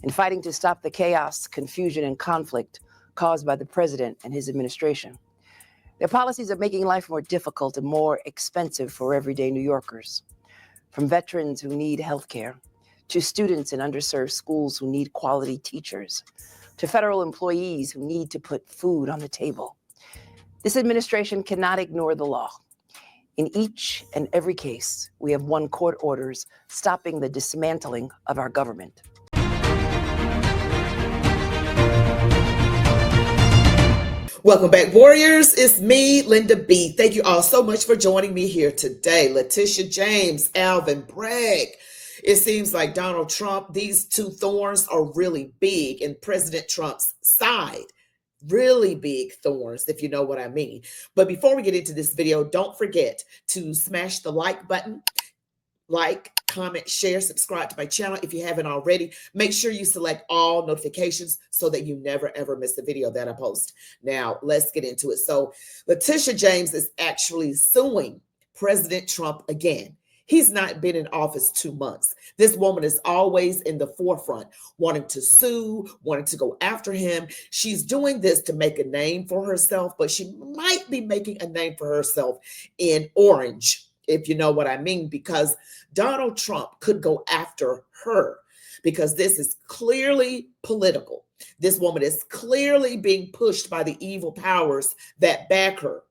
in fighting to stop the chaos, confusion, and conflict caused by the president and his administration. Their policies are making life more difficult and more expensive for everyday New Yorkers. From veterans who need health care, to students in underserved schools who need quality teachers, to federal employees who need to put food on the table. This administration cannot ignore the law. In each and every case, we have won court orders stopping the dismantling of our government. Welcome back, warriors. It's me, Linda B. Thank you all so much for joining me here today. Letitia James, Alvin Bragg. It seems like Donald Trump, these two thorns are really big in President Trump's side. Really big thorns, if you know what I mean. But before we get into this video, don't forget to smash the like button. Like, comment, share, subscribe to my channel if you haven't already. Make sure you select all notifications so that you never, ever miss a video that I post. Now, let's get into it. So, Letitia James is actually suing President Trump again. He's not been in office 2 months. This woman is always in the forefront, wanting to sue, wanting to go after him. She's doing this to make a name for herself, but she might be making a name for herself in orange, if you know what I mean, because Donald Trump could go after her because this is clearly political. This woman is clearly being pushed by the evil powers that back her.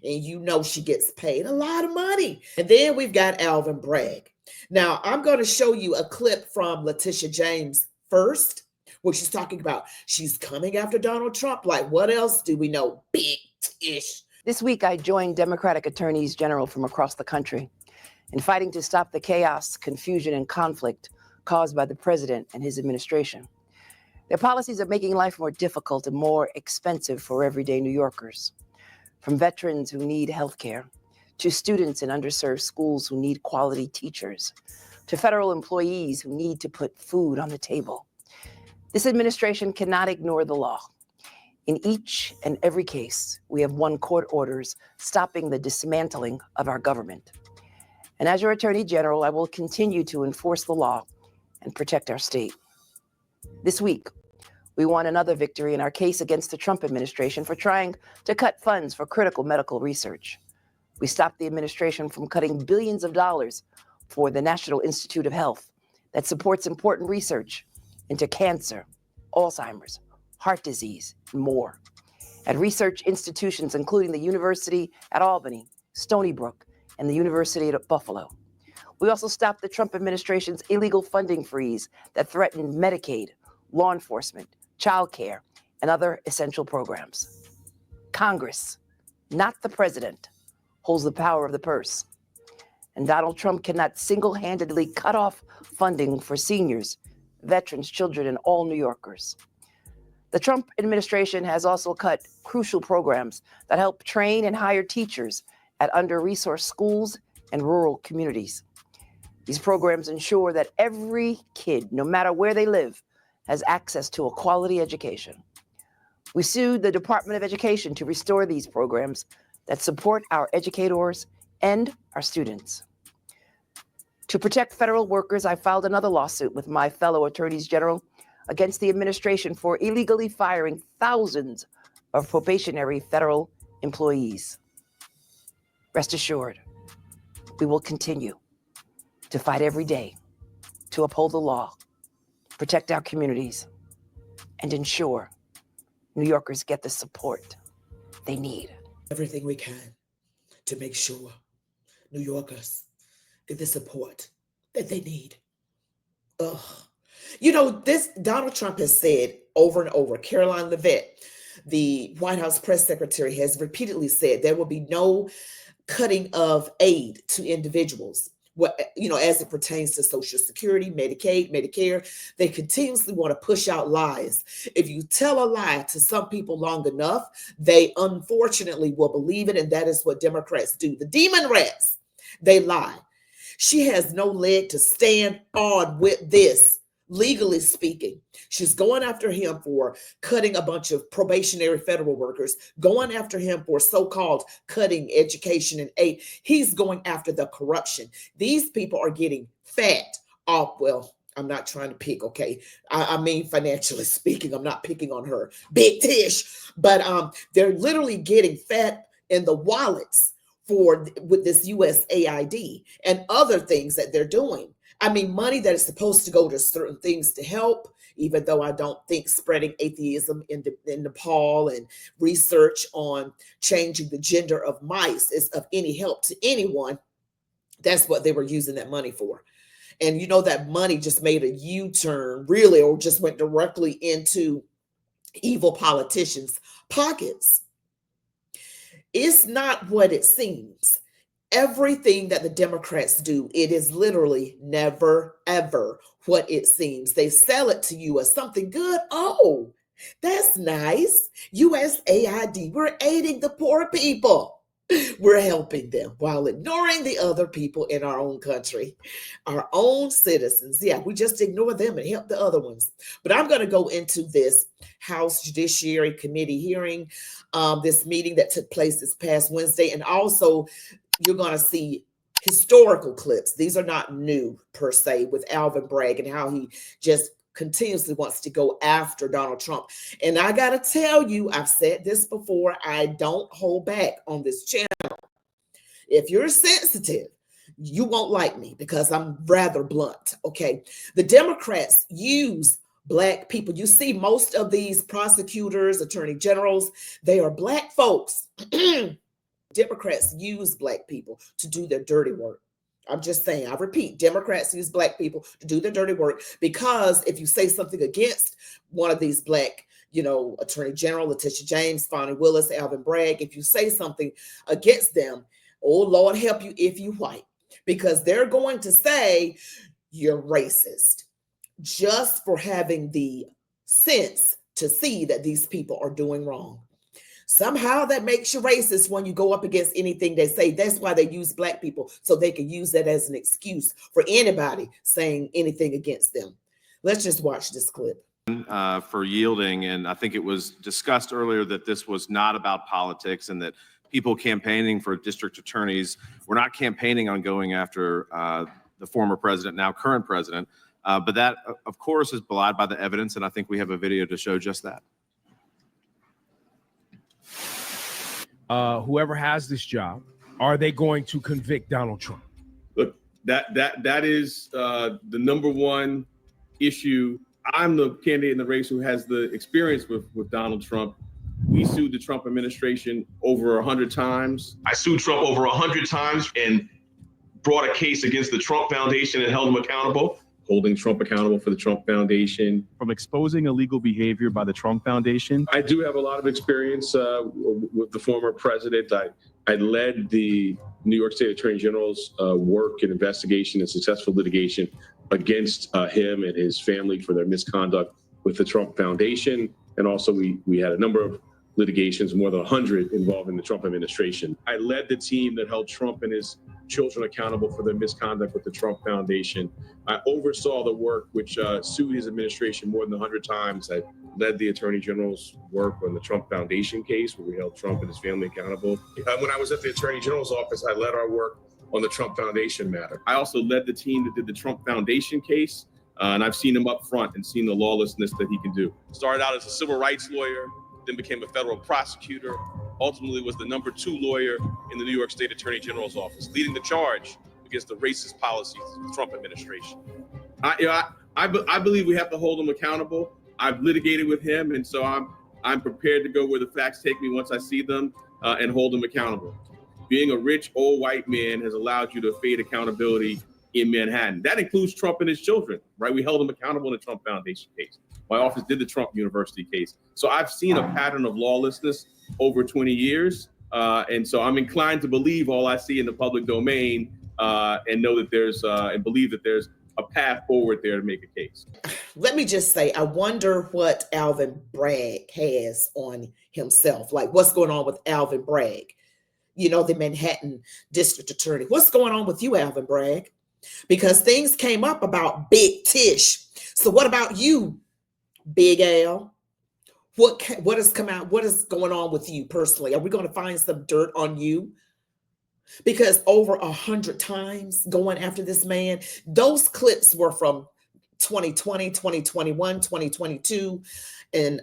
And you know she gets paid a lot of money. And then we've got Alvin Bragg. Now, I'm going to show you a clip from Letitia James first, where she's talking about she's coming after Donald Trump. Like, what else do we know? Big-ish. This week, I joined Democratic attorneys general from across the country in fighting to stop the chaos, confusion, and conflict caused by the president and his administration. Their policies are making life more difficult and more expensive for everyday New Yorkers. From veterans who need health care, to students in underserved schools who need quality teachers, to federal employees who need to put food on the table. This administration cannot ignore the law. In each and every case, we have won court orders stopping the dismantling of our government. And as your Attorney General, I will continue to enforce the law and protect our state. This week, we won another victory in our case against the Trump administration for trying to cut funds for critical medical research. We stopped the administration from cutting billions of dollars for the National Institute of Health that supports important research into cancer, Alzheimer's, heart disease, and more, at research institutions including the University at Albany, Stony Brook, and the University at Buffalo. We also stopped the Trump administration's illegal funding freeze that threatened Medicaid, law enforcement, child care, and other essential programs. Congress, not the president, holds the power of the purse. And Donald Trump cannot single-handedly cut off funding for seniors, veterans, children, and all New Yorkers. The Trump administration has also cut crucial programs that help train and hire teachers at under-resourced schools and rural communities. These programs ensure that every kid, no matter where they live, has access to a quality education. We sued the Department of Education to restore these programs that support our educators and our students. To protect federal workers, I filed another lawsuit with my fellow attorneys general against the administration for illegally firing thousands of probationary federal employees. Rest assured, we will continue to fight every day to uphold the law, protect our communities, and ensure New Yorkers get the support they need. Everything we can to make sure New Yorkers get the support that they need. Ugh. You know, this Donald Trump has said over and over, Caroline Levitt, the White House press secretary, has repeatedly said there will be no cutting of aid to individuals. What, you know, as it pertains to Social Security, Medicaid, Medicare, they continuously want to push out lies. If you tell a lie to some people long enough, they unfortunately will believe it, and that is what Democrats do. The demon rats, they lie. She has no leg to stand on with this. Legally speaking, she's going after him for cutting a bunch of probationary federal workers, going after him for so-called cutting education and aid. He's going after the corruption. These people are getting fat off, well, I'm not trying to pick, okay? I mean, financially speaking, I'm not picking on her, Big Tish, but they're literally getting fat in the wallets with this USAID and other things that they're doing. I mean, money that is supposed to go to certain things to help, even though I don't think spreading atheism in Nepal and research on changing the gender of mice is of any help to anyone. That's what they were using that money for. And you know, that money just made a U-turn, really, or just went directly into evil politicians' pockets. It's not what it seems. Everything that the Democrats do, it is literally never, ever what it seems. They sell it to you as something good. Oh, that's nice. USAID, we're aiding the poor people. We're helping them while ignoring the other people in our own country, our own citizens. Yeah, we just ignore them and help the other ones. But I'm going to go into this House Judiciary Committee hearing, this meeting that took place this past Wednesday. And also, you're going to see historical clips. These are not new per se, with Alvin Bragg and how he just continuously wants to go after Donald Trump. And I got to tell you, I've said this before, I don't hold back on this channel. If you're sensitive, you won't like me because I'm rather blunt, okay? The Democrats use Black people. You see, most of these prosecutors, attorney generals, they are Black folks. Democrats use Black people to do their dirty work. I'm just saying, I repeat, Democrats use Black people to do their dirty work, because if you say something against one of these Black, Attorney General, Letitia James, Fonnie Willis, Alvin Bragg, if you say something against them, oh, Lord help you if you white, because they're going to say you're racist just for having the sense to see that these people are doing wrong. Somehow that makes you racist when you go up against anything they say. That's why they use Black people, so they can use that as an excuse for anybody saying anything against them. Let's just watch this clip. For yielding, and I think it was discussed earlier that this was not about politics, and that people campaigning for district attorneys were not campaigning on going after the former president, now current president. But that, of course, is belied by the evidence, and I think we have a video to show just that. Whoever has this job, are they going to convict Donald Trump? Look, that is the number one issue. I'm the candidate in the race who has the experience with Donald Trump. We sued the Trump administration over 100 times. I sued Trump over 100 times and brought a case against the Trump Foundation and held him accountable. Holding Trump accountable for the Trump Foundation. From exposing illegal behavior by the Trump Foundation. I do have a lot of experience with the former president. I led the New York State Attorney General's work and investigation and successful litigation against him and his family for their misconduct with the Trump Foundation. And also we had a number of litigations, more than 100 involving the Trump administration. I led the team that held Trump and his children accountable for their misconduct with the Trump Foundation. I oversaw the work which sued his administration more than 100 times. I led the Attorney General's work on the Trump Foundation case, where we held Trump and his family accountable. When I was at the Attorney General's office, I led our work on the Trump Foundation matter. I also led the team that did the Trump Foundation case, and I've seen him up front and seen the lawlessness that he can do. Started out as a civil rights lawyer, then became a federal prosecutor, ultimately was the #2 lawyer in the New York State Attorney General's office, leading the charge against the racist policies of the Trump administration. I believe we have to hold him accountable. I've litigated with him, and so I'm prepared to go where the facts take me once I see them and hold him accountable. Being a rich old white man has allowed you to evade accountability in Manhattan. That includes Trump and his children, right? We held him accountable in the Trump Foundation case. My office did the Trump University case. So I've seen a pattern of lawlessness over 20 years. And so I'm inclined to believe all I see in the public domain and know that there's and believe that there's a path forward there to make a case. Let me just say, I wonder what Alvin Bragg has on himself. Like, what's going on with Alvin Bragg? The Manhattan district attorney. What's going on with you, Alvin Bragg? Because things came up about Big Tish. So what about you, Big Al? What has come out? What is going on with you personally? Are we going to find some dirt on you? Because over 100 times going after this man, those clips were from 2020, 2021, 2022. And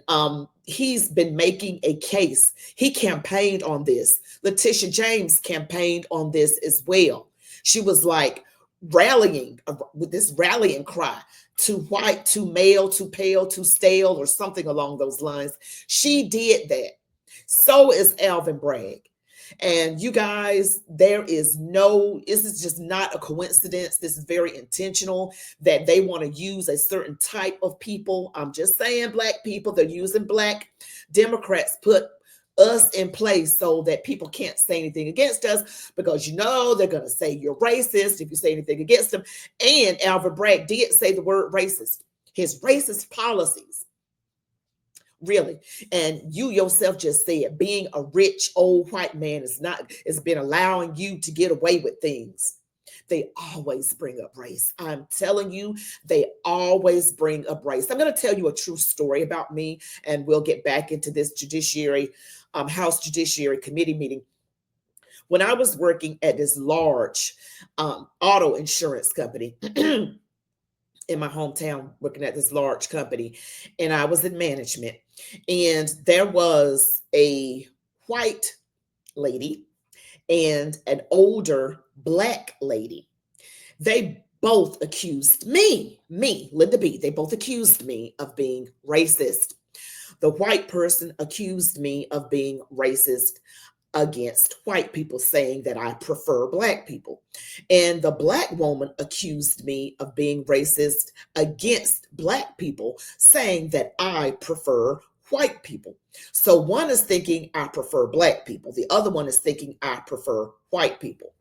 he's been making a case. He campaigned on this. Letitia James campaigned on this as well. She was like rallying with this rallying cry to white, to male, to pale, to stale, or something along those lines. She did that. So is Alvin Bragg. And you guys, this is just not a coincidence. This is very intentional that they want to use a certain type of people. I'm just saying black people. They're using black Democrats, put us in place so that people can't say anything against us, because they're going to say you're racist if you say anything against them. And Alvin Bragg did say the word racist. His racist policies. Really. And you yourself just said being a rich old white man it's been allowing you to get away with things. They always bring up race. I'm telling you, they always bring up race. I'm going to tell you a true story about me, and we'll get back into this House Judiciary Committee meeting. When I was working at this large auto insurance company, in my hometown, working at this large company, and I was in management, and there was a white lady and an older black lady. They both accused me, Linda B, they both accused me of being racist. The white person accused me of being racist against white people, saying that I prefer black people. And the black woman accused me of being racist against black people, saying that I prefer white people. So one is thinking I prefer black people. The other one is thinking I prefer white people.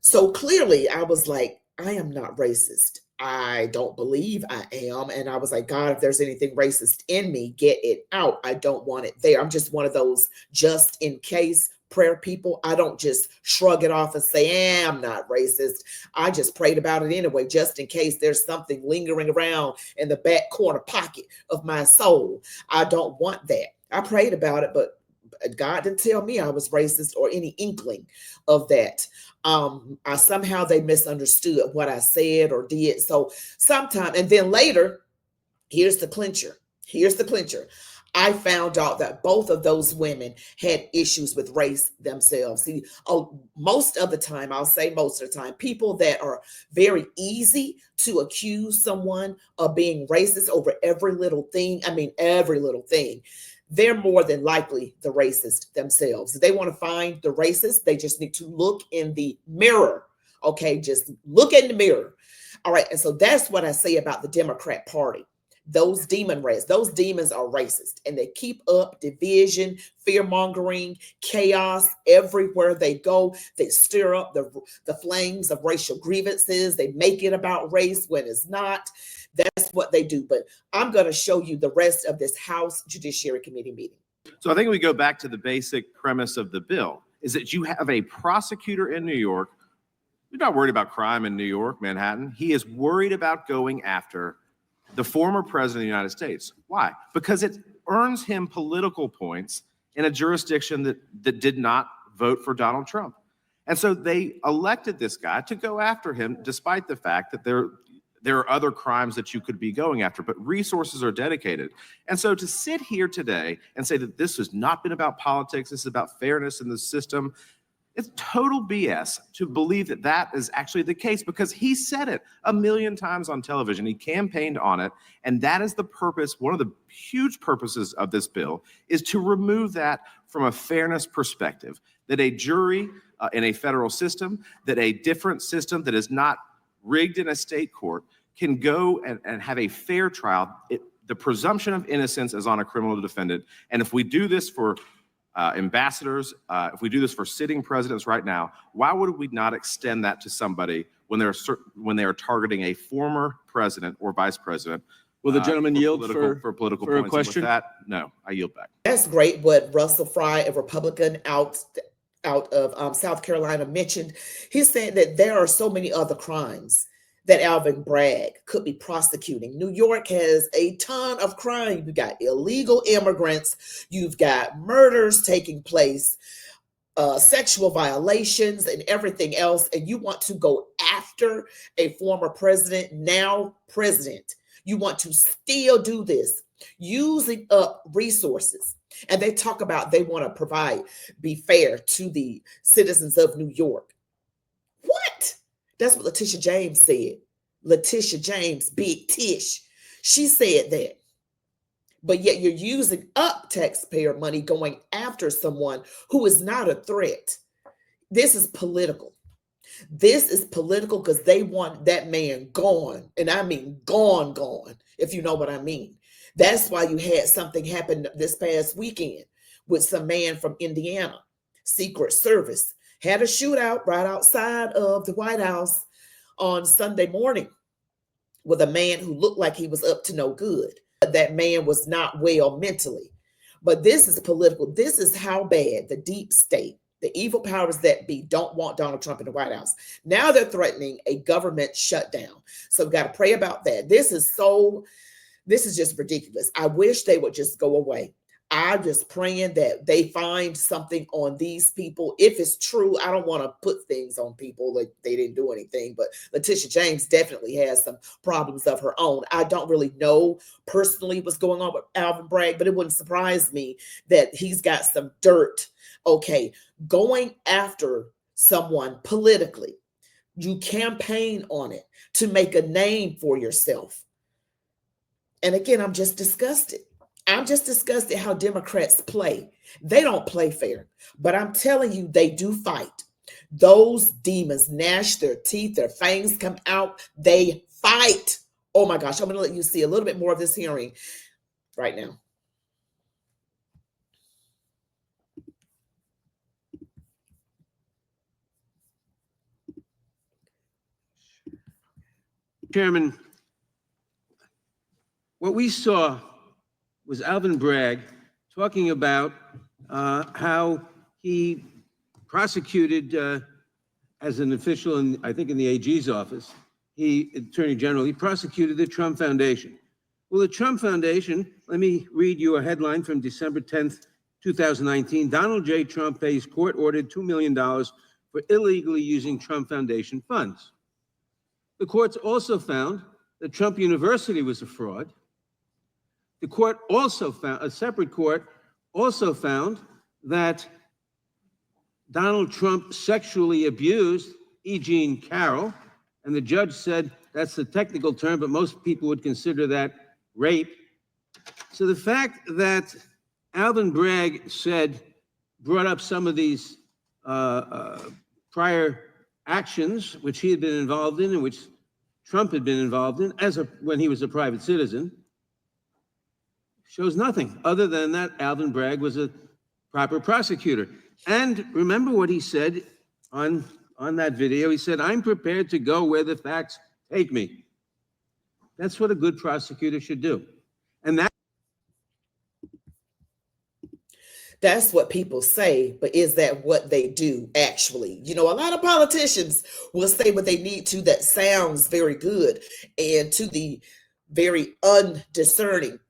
So clearly I was like, I am not racist. I don't believe I am. And I was like, God, if there's anything racist in me, get it out. I don't want it there. I'm just one of those just in case prayer people. I don't just shrug it off and say, I'm not racist. I just prayed about it anyway, just in case there's something lingering around in the back corner pocket of my soul. I don't want that. I prayed about it, but God didn't tell me I was racist or any inkling of that. Somehow they misunderstood what I said or did. So sometime, and then later, here's the clincher. I found out that both of those women had issues with race themselves. See, most of the time, I'll say most of the time, people that are very easy to accuse someone of being racist over every little thing, they're more than likely the racist themselves. If they want to find the racist, they just need to look in the mirror. Okay, just look in the mirror. All right, and so that's what I say about the Democrat Party. Those those demons are racist, and they keep up division, fear-mongering, chaos everywhere they go. They stir up the flames of racial grievances. They make it about race when it's not. That's what they do. But I'm going to show you the rest of this House Judiciary Committee meeting. So I think we go back to the basic premise of the bill, is that you have a prosecutor in New York. He's not worried about crime in New York, Manhattan. He is worried about going after the former president of the United States. Why? Because it earns him political points in a jurisdiction that did not vote for Donald Trump. And so they elected this guy to go after him, despite the fact that there are other crimes that you could be going after, but resources are dedicated. And so to sit here today and say that this has not been about politics, this is about fairness in the system, it's total BS to believe that that is actually the case, because he said it a million times on television. He campaigned on it. And that is the purpose. One of the huge purposes of this bill is to remove that from a fairness perspective, that a jury in a federal system, that a different system that is not rigged in a state court can go and have a fair trial. The presumption of innocence is on a criminal defendant. And if we do this for ambassadors, if we do this for sitting presidents right now, why would we not extend that to somebody when they're targeting a former president or vice president? Will the gentleman yield for political for a points? question? And with that, no, I yield back. That's great what Russell Fry, a Republican out of South Carolina, mentioned. He said that there are so many other crimes that Alvin Bragg could be prosecuting. New York has a ton of crime. You've got illegal immigrants, you've got murders taking place, sexual violations and everything else, and you want to go after a former president, now president. You want to still do this, using up resources. And they talk about they want to be fair to the citizens of New York. What? That's what Letitia James said. Letitia James, Big Tish. She said that. But yet you're using up taxpayer money going after someone who is not a threat. This is political. This is political because they want that man gone. And I mean gone, if you know what I mean. That's why you had something happen this past weekend with some man from Indiana, Secret Service, had a shootout right outside of the White House on Sunday morning with a man who looked like he was up to no good. That man was not well mentally. But this is political. This is how bad the deep state, the evil powers that be, don't want Donald Trump in the White House. Now they're threatening a government shutdown. So we've got to pray about that. This is just ridiculous. I wish they would just go away. I'm just praying that they find something on these people. If it's true, I don't want to put things on people like they didn't do anything, but Letitia James definitely has some problems of her own. I don't really know personally what's going on with Alvin Bragg, but it wouldn't surprise me that he's got some dirt. Okay, going after someone politically, you campaign on it to make a name for yourself. And again, I'm just disgusted. I'm just disgusted how Democrats play. They don't play fair, but I'm telling you, they do fight. Those demons gnash their teeth, their fangs come out, they fight. Oh my gosh, I'm going to let you see a little bit more of this hearing right now. Chairman, what we saw was Alvin Bragg talking about how he prosecuted as an official in, I think, in the AG's office, Attorney General, he prosecuted the Trump Foundation. Well, the Trump Foundation, let me read you a headline from December 10th, 2019. Donald J. Trump pays court-ordered $2 million for illegally using Trump Foundation funds. The courts also found that Trump University was a fraud. The court also found, a separate court also found that Donald Trump sexually abused E. Jean Carroll, and the judge said that's the technical term, but most people would consider that rape. So the fact that Alvin Bragg brought up some of these prior actions, which he had been involved in and which Trump had been involved in when he was a private citizen, shows nothing other than that Alvin Bragg was a proper prosecutor. And remember what he said on that video. He said, "I'm prepared to go where the facts take me." That's what a good prosecutor should do. And that's what people say, but is that what they do actually? You know, a lot of politicians will say what they need to that sounds very good, and to the very undiscerning,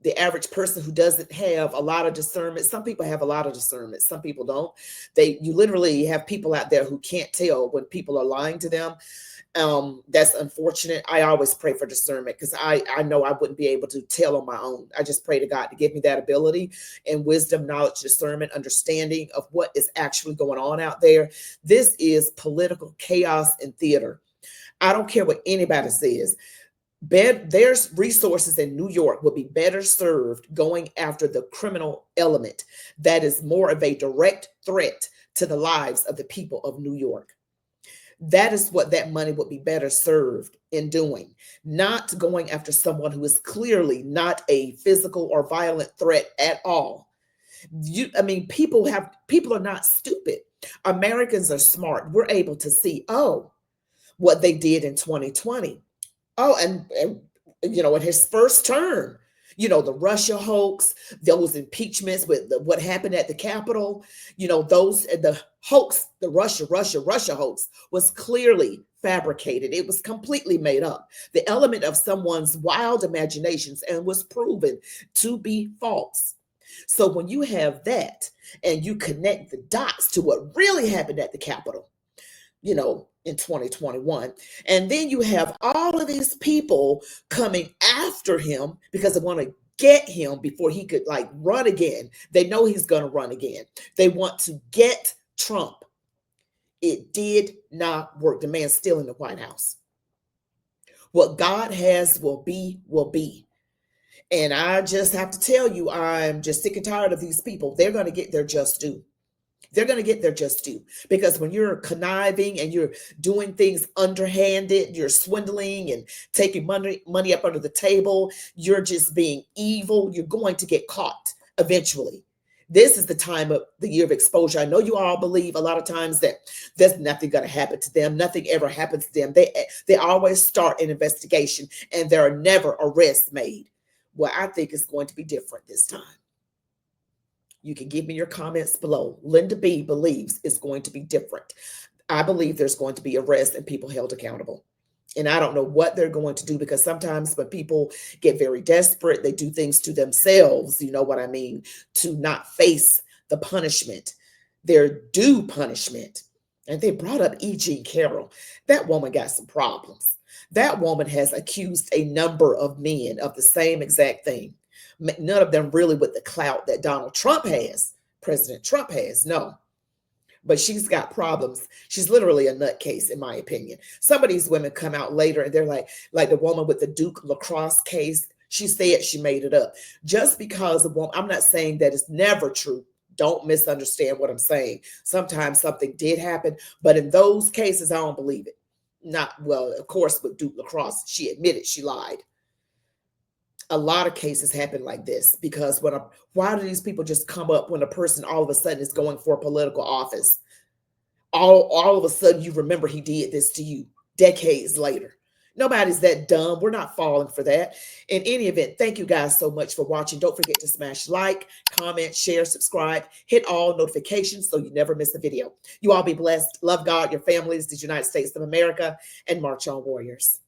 the average person who doesn't have a lot of discernment. Some people have a lot of discernment, some people don't. You literally have people out there who can't tell when people are lying to them. That's unfortunate. I always pray for discernment because I know I wouldn't be able to tell on my own. I just pray to God to give me that ability and wisdom, knowledge, discernment, understanding of what is actually going on out there. This is political chaos and theater. I don't care what anybody says. There's resources in New York would be better served going after the criminal element that is more of a direct threat to the lives of the people of New York. That is what that money would be better served in doing, not going after someone who is clearly not a physical or violent threat at all. People are not stupid. Americans are smart. We're able to see, what they did in 2020. And in his first term, the Russia hoax, those impeachments with what happened at the Capitol, the hoax, the Russia hoax was clearly fabricated. It was completely made up. The element of someone's wild imaginations, and was proven to be false. So when you have that and you connect the dots to what really happened at the Capitol, in 2021. And then you have all of these people coming after him because they want to get him before he could like run again. They know he's going to run again. They want to get Trump. It did not work. The man's still in the White House. What God has will be, will be. And I just have to tell you, I'm just sick and tired of these people. They're going to get their just due. They're going to get their just due, because when you're conniving and you're doing things underhanded, you're swindling and taking money up under the table, you're just being evil, you're going to get caught eventually. This is the time of the year of exposure. I know you all believe a lot of times that there's nothing going to happen to them. Nothing ever happens to them. They always start an investigation and there are never arrests made. Well, I think it's going to be different this time. You can give me your comments below. Linda B believes it's going to be different. I believe there's going to be arrests and people held accountable. And I don't know what they're going to do, because sometimes when people get very desperate, they do things to themselves, you know what I mean, to not face the punishment, their due punishment. And they brought up E. Jean Carroll. That woman got some problems. That woman has accused a number of men of the same exact thing. None of them really with the clout that Donald Trump has, President Trump has, no. But she's got problems. She's literally a nutcase, in my opinion. Some of these women come out later and they're like the woman with the Duke lacrosse case. She said she made it up. Just because a woman, I'm not saying that it's never true. Don't misunderstand what I'm saying. Sometimes something did happen, but in those cases, I don't believe it. Not, well, of course, with Duke lacrosse, she admitted she lied. A lot of cases happen like this because why do these people just come up when a person all of a sudden is going for a political office? All of a sudden you remember he did this to you decades later. Nobody's that dumb. We're not falling for that. In any event, thank you guys so much for watching. Don't forget to smash like, comment, share, subscribe, hit all notifications so you never miss a video. You all be blessed. Love God, your families, the United States of America, and march on, warriors.